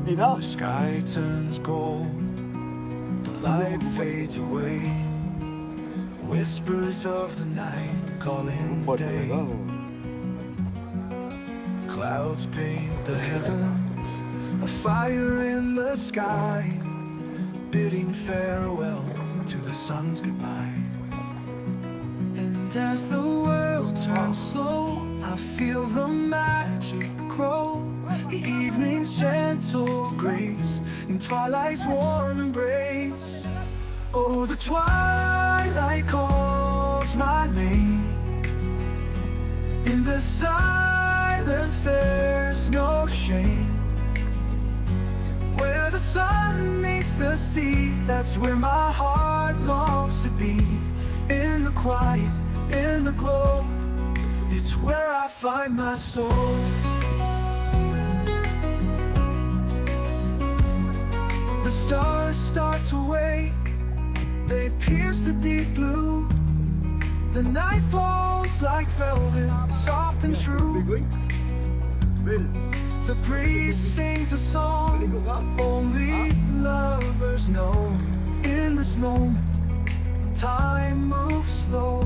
The sky turns gold, the light fades away. Whispers of the night calling the day. Clouds paint the heavens, a fire in the sky, bidding farewell to the sun's goodbye. And as the world turns slow, I feel the magic grow. The evening's gentle grace and twilight's warm embrace. Oh, the twilight calls my name. In the silence there's no shame. Where the sun meets the sea, that's where my heart longs to be. In the quiet, in the glow, it's where I find my soul. The stars start to wake, they pierce the deep blue. The night falls like velvet, soft and true. The breeze sings a song only lovers know. In this moment, time moves slow.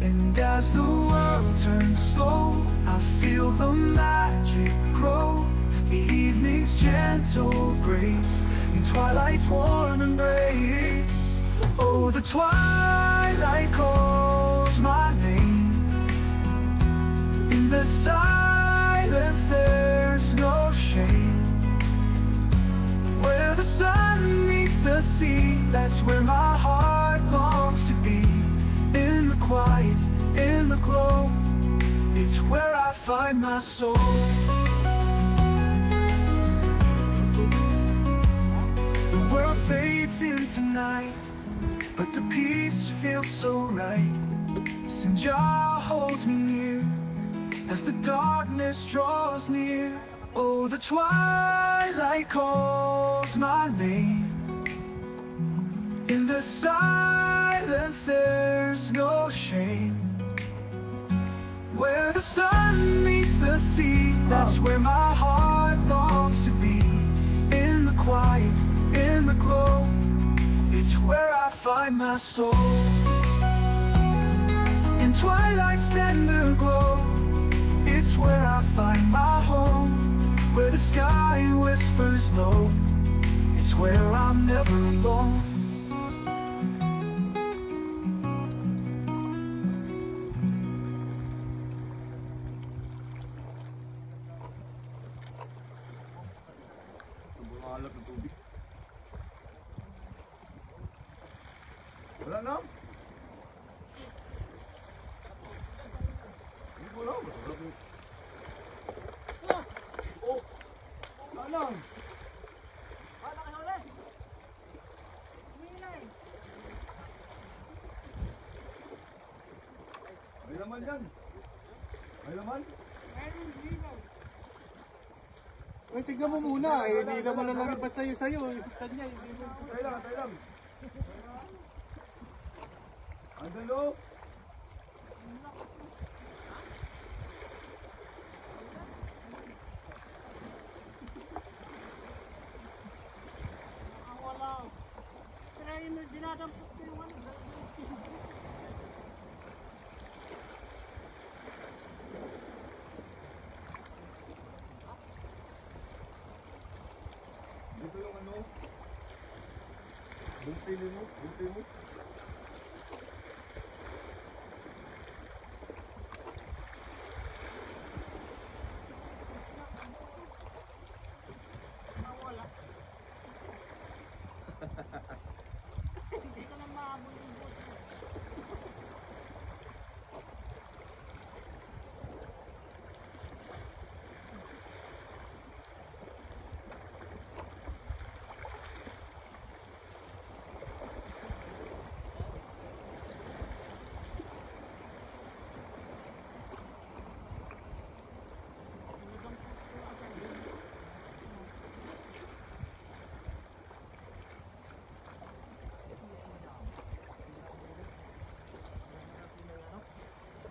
And as the world turns slow, I feel the magic grow. The evening's gentle grace and twilight's warm embrace. Oh, the twilight calls my name. In the silence there's no shame. Where the sun meets the sea, that's where my heart longs to be. In the quiet, in the glow, it's where I find my soul. The world fades into night, but the peace feels so right. Sinjar holds me near as the darkness draws near. Oh, the twilight calls my name. In the silence there's no shame. Where the sun meets the sea, that's where my heart longs to be. In the quiet, in the glow, it's where I find my soul. In twilight's tender glow, it's where I find my home. Where the sky whispers low, it's where I'm never alone. Wala na? Hindi ko lang. Oh! Wala lang. Wala kayo ulit. Hinay. May laman yan. May laman? Meron hinay. Uy, tignan mo muna eh. Hindi naman lalagay basta yun sa'yo. Kanya, hindi mo. Tayo lang, tayo lang. Andalo! Wala. Kaya yung dinadampot ko yung ano. Dito yung ano? Bumpili mo, bumpili mo. Nawala. Hindi ko na maabot yung boat.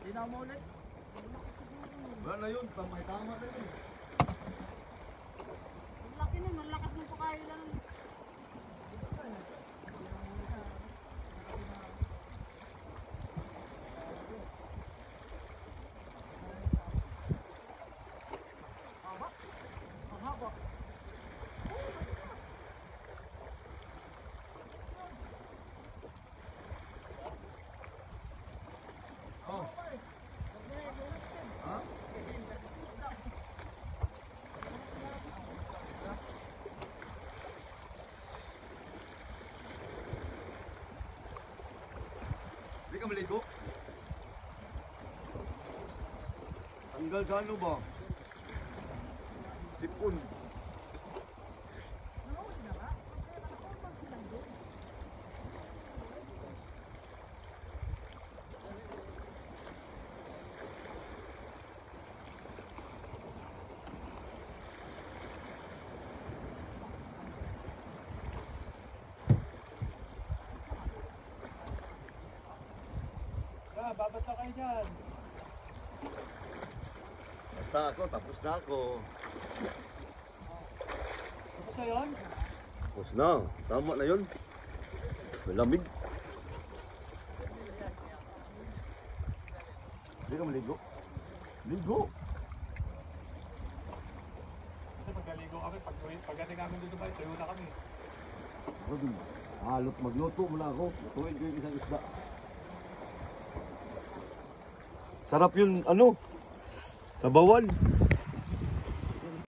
Tignan mo ulit. Wala na yun, tama na yun. Yun eh, malakas ng pakayo lang. Oh. Ha? Hindi ka maligo? Tanggal sa ano ba? Sipon. Babata kayo dyan. Basta ako, tapos na ako. Tapos na yun? Tapos na. Tama na yun. Malamig. Hindi ka maligo? Ligo! Kasi pagkaligo kami, pagdating namin dito ba, tayo na kami. Halot magluto mo na ako. Tuwid ko yung isang isda. Sarap yun, ano? Sa bawan.